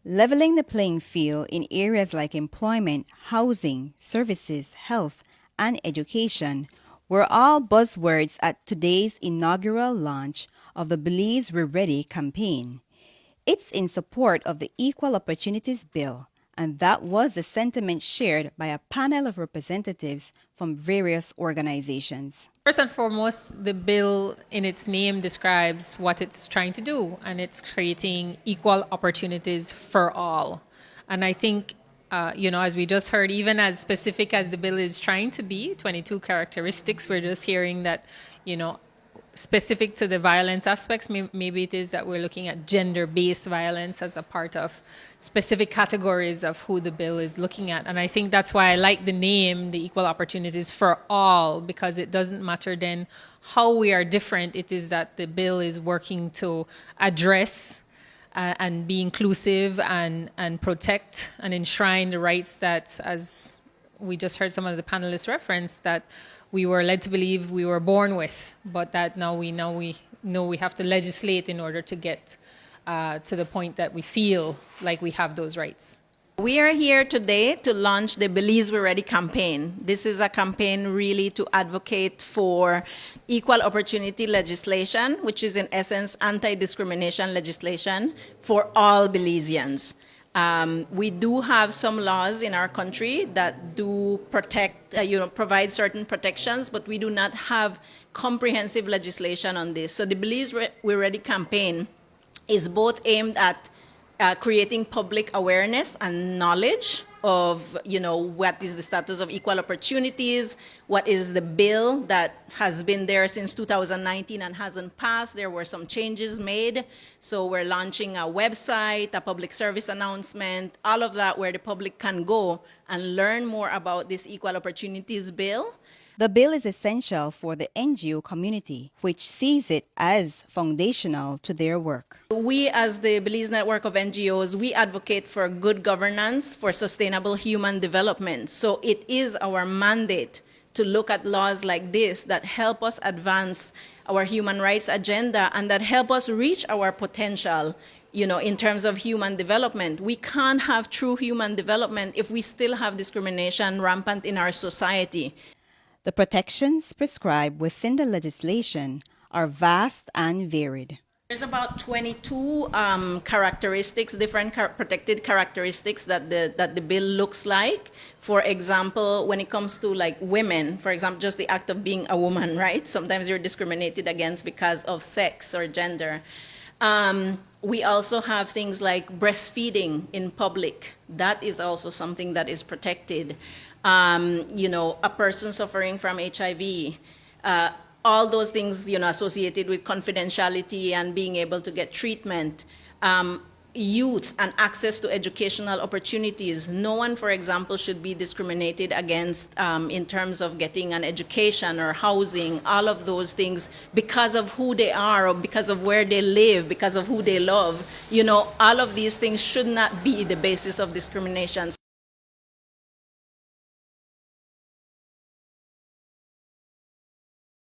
Leveling the playing field in areas like employment, housing, services, health, and education were all buzzwords at today's inaugural launch of the Belize Wi Redi campaign. It's in support of the Equal Opportunities Bill, and that was the sentiment shared by a panel of representatives from various organizations. First and foremost, the bill in its name describes what it's trying to do, and it's creating equal opportunities for all. And I think, as we just heard, even as specific as the bill is trying to be, 22 characteristics, we're just hearing that, specific to the violence aspects, maybe it is that we're looking at gender-based violence as a part of specific categories of who the bill is looking at. And I think that's why I like the name, the Equal Opportunities for All, because it doesn't matter then how we are different. It is that the bill is working to address and be inclusive and protect and enshrine the rights that, as we just heard some of the panelists reference, that we were led to believe we were born with, but that now we know we have to legislate in order to get to the point that we feel like we have those rights. We are here today to launch the Belize Wi Redi campaign. This is a campaign really to advocate for equal opportunity legislation, which is in essence anti-discrimination legislation for all Belizeans. We do have some laws in our country that do protect, provide certain protections, but we do not have comprehensive legislation on this. So the Belize Wi Redi campaign is both aimed at creating public awareness and knowledge of, what is the status of equal opportunities, what is the bill that has been there since 2019 and hasn't passed. There were some changes made. So we're launching a website, a public service announcement, all of that where the public can go and learn more about this equal opportunities bill. The bill is essential for the NGO community, which sees it as foundational to their work. We, as the Belize Network of NGOs, we advocate for good governance, for sustainable human development. So it is our mandate to look at laws like this that help us advance our human rights agenda and that help us reach our potential, in terms of human development. We can't have true human development if we still have discrimination rampant in our society. The protections prescribed within the legislation are vast and varied. There's about 22 characteristics, different protected characteristics that the bill looks like. For example, when it comes to like women, for example, just the act of being a woman, right? Sometimes you're discriminated against because of sex or gender. We also have things like breastfeeding in public. That is also something that is protected. A person suffering from HIV, all those things, associated with confidentiality and being able to get treatment, youth and access to educational opportunities. No one, for example, should be discriminated against in terms of getting an education or housing, all of those things because of who they are or because of where they live, because of who they love. All of these things should not be the basis of discrimination.